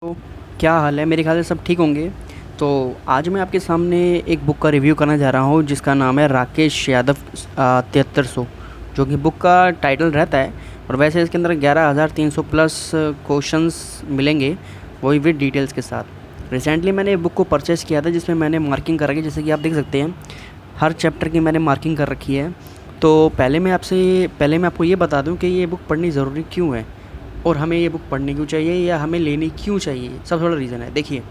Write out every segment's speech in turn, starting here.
तो क्या हाल है? मेरे ख्याल से सब ठीक होंगे। तो आज मैं आपके सामने एक बुक का रिव्यू करने जा रहा हूँ जिसका नाम है राकेश यादव 7300, जो कि बुक का टाइटल रहता है। और वैसे इसके अंदर 11,300 प्लस क्वेश्चंस मिलेंगे, वही विद डिटेल्स के साथ। रिसेंटली मैंने बुक को परचेज़ किया था जिसमें मैंने मार्किंग कर रखी है, जैसे कि आप देख सकते हैं हर चैप्टर की मैंने मार्किंग कर रखी है। तो पहले मैं आपको ये बता दूं कि ये बुक पढ़नी ज़रूरी क्यों है और हमें ये बुक पढ़नी क्यों चाहिए या हमें लेनी क्यों चाहिए। सब थोड़ा रीज़न है। देखिए,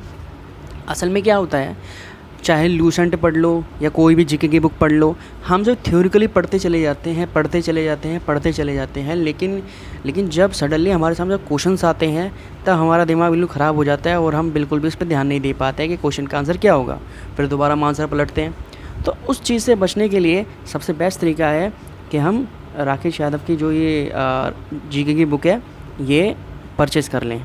असल में क्या होता है, चाहे लूसेंट पढ़ लो या कोई भी जीके की बुक पढ़ लो, हम जो थ्योरिकली पढ़ते चले जाते हैं पढ़ते चले जाते हैं, लेकिन जब सडनली हमारे सामने जब क्वेश्चंस आते हैं तब हमारा दिमाग बिल्कुल ख़राब हो जाता है और हम बिल्कुल भी उस पर ध्यान नहीं दे पाते हैं कि क्वेश्चन का आंसर क्या होगा। फिर दोबारा हम आंसर पलटते हैं। तो उस चीज़ से बचने के लिए सबसे बेस्ट तरीका है कि हम राकेश यादव की जो ये जीके की बुक है ये परचेज़ कर लें।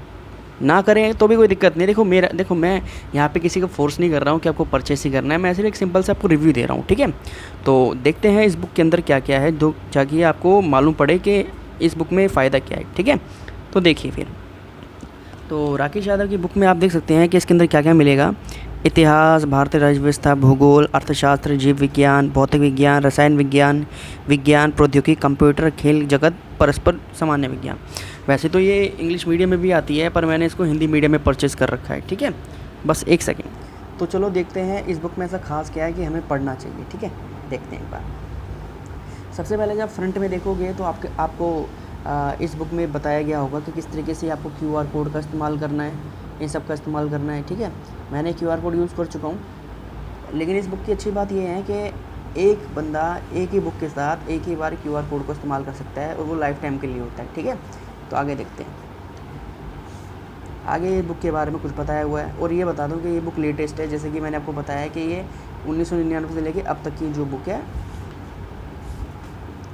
ना करें तो भी कोई दिक्कत नहीं। देखो मैं यहाँ पे किसी को फ़ोर्स नहीं कर रहा हूँ कि आपको परचेज़ ही करना है, मैं सिर्फ एक सिंपल से आपको रिव्यू दे रहा हूँ, ठीक है। तो देखते हैं इस बुक के अंदर क्या क्या है, जो ताकि आपको मालूम पड़े कि इस बुक में फ़ायदा क्या है, ठीक है। तो देखिए फिर, तो राकेश यादव की बुक में आप देख सकते हैं कि इसके अंदर क्या क्या मिलेगा। इतिहास, भारतीय राज्य व्यवस्था, भूगोल, अर्थशास्त्र, जीव विज्ञान, भौतिक विज्ञान, रसायन विज्ञान, विज्ञान प्रौद्योगिकी, कंप्यूटर, खेल जगत, परस्पर सामान्य विज्ञान। वैसे तो ये इंग्लिश मीडियम में भी आती है, पर मैंने इसको हिंदी मीडियम में परचेज़ कर रखा है, ठीक है। बस एक सेकेंड। तो चलो देखते हैं इस बुक में ऐसा खास क्या है कि हमें पढ़ना चाहिए, ठीक है। देखते हैं एक बार। सबसे पहले जब फ्रंट में देखोगे तो आपको इस बुक में बताया गया होगा कि किस तरीके से आपको क्यूआर कोड का इस्तेमाल करना है, इन सब का इस्तेमाल करना है, ठीक है। मैंने क्यूआर कोड यूज़ कर चुका हूँ, लेकिन इस बुक की अच्छी बात यह है कि एक बंदा एक ही बुक के साथ एक ही बार क्यूआर कोड को इस्तेमाल कर सकता है और वो लाइफ टाइम के लिए होता है, ठीक है। तो आगे देखते हैं। आगे ये बुक के बारे में कुछ बताया हुआ है, और ये बता दूं कि ये बुक लेटेस्ट है। जैसे कि मैंने आपको बताया कि ये 1999 से लेके अब तक की जो बुक है।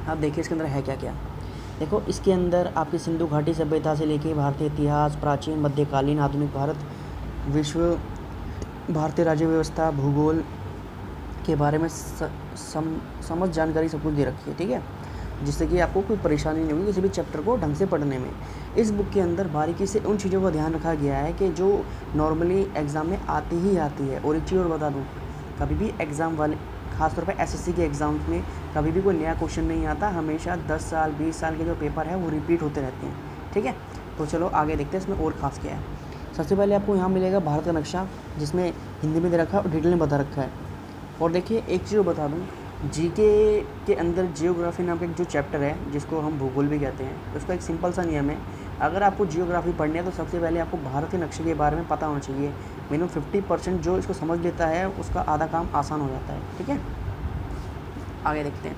आप देखिए इसके अंदर है क्या क्या। देखो, इसके अंदर आपकी सिंधु घाटी सभ्यता से लेके भारतीय इतिहास, प्राचीन, मध्यकालीन, आधुनिक भारत, विश्व, भारतीय राज्य व्यवस्था, भूगोल के बारे में समझ जानकारी सब कुछ दे रखी है, ठीक है। जिससे कि आपको कोई परेशानी नहीं होगी किसी भी चैप्टर को ढंग से पढ़ने में। इस बुक के अंदर बारीकी से उन चीज़ों का ध्यान रखा गया है कि जो नॉर्मली एग्ज़ाम में आती ही आती है। और एक चीज़ और बता दूँ, कभी भी एग्ज़ाम वाले, खासतौर पर एसएससी के एग्ज़ाम्स में कभी भी कोई नया क्वेश्चन नहीं आता। हमेशा 10 साल 20 साल के जो पेपर है वो रिपीट होते रहते हैं, ठीक है। तो चलो आगे देखते हैं इसमें और ख़ास क्या है। सबसे पहले आपको यहाँ मिलेगा भारत का नक्शा, जिसमें हिंदी में दे रखा है और डिटेल में बता रखा है। और देखिए एक चीज़ बता दूँ, जीके के अंदर जियोग्राफी नाम का एक जो चैप्टर है, जिसको हम भूगोल भी कहते हैं, उसका एक सिंपल सा नियम है। अगर आपको जियोग्राफी पढ़नी है तो सबसे पहले आपको भारत के नक्शे के बारे में पता होना चाहिए। मिनिमम 50% जो इसको समझ लेता है उसका आधा काम आसान हो जाता है, ठीक है। आगे देखते हैं।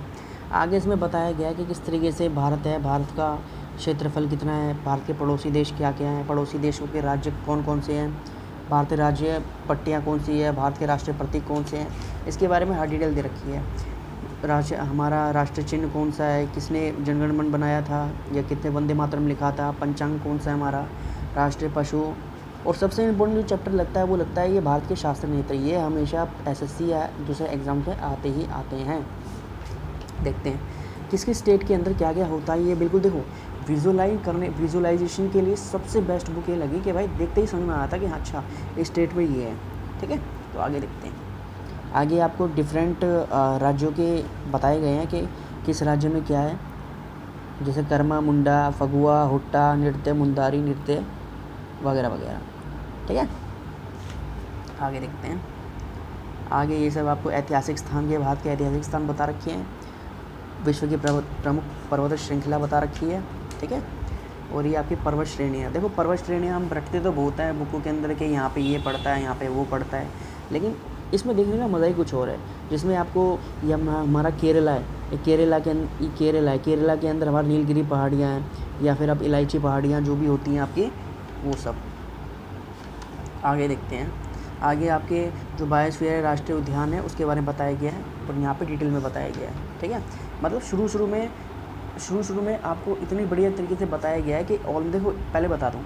आगे इसमें बताया गया है कि किस तरीके से भारत है, भारत का क्षेत्रफल कितना है, भारत के पड़ोसी देश क्या क्या हैं, पड़ोसी देशों के राज्य कौन कौन से हैं, भारतीय राज्य पट्टियाँ कौन सी है, भारत के राष्ट्रीय प्रतीक कौन से हैं, इसके बारे में हर डिटेल दे रखी है। हमारा राष्ट्रीय चिन्ह कौन सा है, किसने जनगण मन बनाया था या कितने वंदे मातरम लिखा था, पंचांग कौन सा है हमारा, राष्ट्रीय पशु। और सबसे इम्पोर्टेंट जो चैप्टर लगता है वो लगता है ये भारत के शास्त्र नीति। ये हमेशा एसएससी या दूसरे एग्ज़ाम में आते ही आते हैं। देखते हैं किस किस स्टेट के अंदर क्या क्या होता है। ये बिल्कुल देखो, विजुलाइजेशन के लिए सबसे बेस्ट बुक ये लगी कि भाई देखते ही समझ में आता कि हाँ अच्छा इस स्टेट में ये है, ठीक है। तो आगे देखते हैं। आगे आपको डिफरेंट राज्यों के बताए गए हैं कि किस राज्य में क्या है, जैसे कर्मा, मुंडा, फगुआ, हुट्टा नृत्य, मुंदारी नृत्य वगैरह वगैरह, ठीक है। आगे देखते हैं। आगे ये सब आपको ऐतिहासिक स्थान के, भारत के ऐतिहासिक स्थान बता रखे हैं, विश्व की प्रमुख पर्वत श्रृंखला बता रखी है, ठीक है। और ये आपकी पर्वत श्रेणियाँ। देखो पर्वत श्रेणियाँ हम रखते तो बहुत है बुकों के अंदर कि यहाँ पे ये पड़ता है, यहाँ पे वो पड़ता है, लेकिन इसमें देखने का मज़ा ही कुछ और है। जिसमें आपको ये हमारा केरला है, केरला के अंदर हमारी नीलगिरी पहाड़ियाँ हैं, या फिर आप इलायची पहाड़ियाँ जो भी होती हैं आपकी, वो सब। आगे देखते हैं। आगे आपके जो बायोस्फीयर राष्ट्रीय उद्यान है उसके बारे में बताया गया है और यहाँ पे डिटेल में बताया गया है, ठीक है। मतलब शुरू में आपको इतनी बढ़िया तरीके से बताया गया है कि और देखो पहले बता दूँ,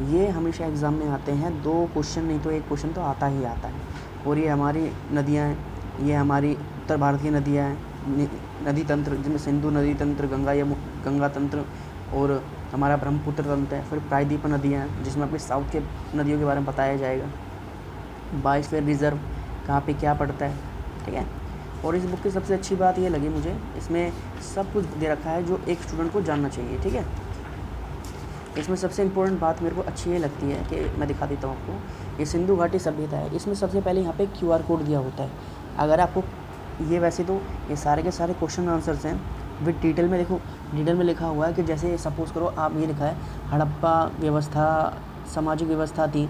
ये हमेशा एग्ज़ाम में आते हैं, 2 क्वेश्चन नहीं तो 1 क्वेश्चन तो आता ही आता है। और ये हमारी नदियाँ हैं, ये हमारी उत्तर भारत की नदियाँ हैं, नदी तंत्र, जिनमें सिंधु नदी तंत्र, गंगा तंत्र, और हमारा ब्रह्मपुत्र तंत्र है, फिर प्रायद्वीप नदियाँ हैं जिसमें अपने साउथ के नदियों के बारे में बताया जाएगा, बायोस्फीयर रिजर्व कहाँ पे क्या पड़ता है, ठीक है। और इस बुक की सबसे अच्छी बात ये लगी मुझे, इसमें सब कुछ दे रखा है जो एक स्टूडेंट को जानना चाहिए, ठीक है। इसमें सबसे इम्पोर्टेंट बात मेरे को अच्छी ये लगती है कि मैं दिखा देता हूँ आपको, ये सिंधु घाटी सभ्यता है। इसमें सबसे पहले यहाँ पे QR कोड दिया होता है। अगर आपको ये, वैसे तो ये सारे के सारे क्वेश्चन आंसर्स हैं विद डिटेल में, देखो डिटेल में लिखा हुआ है कि जैसे सपोज़ करो आप, ये लिखा है हड़प्पा व्यवस्था सामाजिक व्यवस्था थी,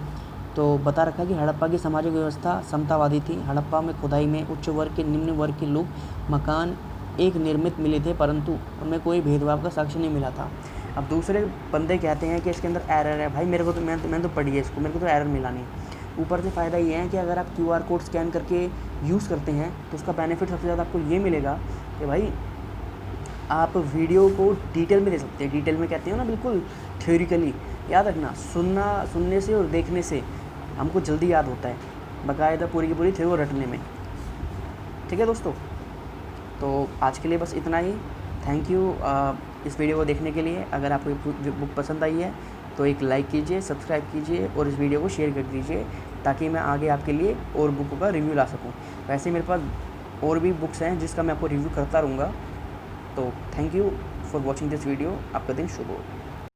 तो बता रखा है कि हड़प्पा की सामाजिक व्यवस्था समतावादी थी। हड़प्पा में खुदाई में उच्च वर्ग के निम्न वर्ग के लोग मकान एक निर्मित मिले थे, परंतु उनमें कोई भेदभाव का साक्ष्य नहीं मिला था। अब दूसरे बंदे कहते हैं कि इसके अंदर एरर है। भाई मेरे को तो मैंने तो पढ़ी है इसको, मेरे को तो एरर मिला नहीं। ऊपर से फ़ायदा ये है कि अगर आप QR कोड स्कैन करके यूज़ करते हैं तो उसका बेनिफिट सबसे ज़्यादा आपको ये मिलेगा कि भाई आप वीडियो को डिटेल में दे सकते हैं। डिटेल में कहते हो ना, बिल्कुल थ्योरिकली। याद रखना, सुनने से और देखने से हमको जल्दी याद होता है, बाकायदा पूरी की पूरी थ्योरी रटने में, ठीक है दोस्तों। तो आज के लिए बस इतना ही। थैंक यू इस वीडियो को देखने के लिए। अगर आपको बुक पसंद आई है तो एक लाइक कीजिए, सब्सक्राइब कीजिए और इस वीडियो को शेयर कर दीजिए, ताकि मैं आगे आपके लिए और बुकों का रिव्यू ला सकूं। वैसे मेरे पास और भी बुक्स हैं जिसका मैं आपको रिव्यू करता रहूँगा। तो thank you for watching this video. आपका दिन शुभ हो।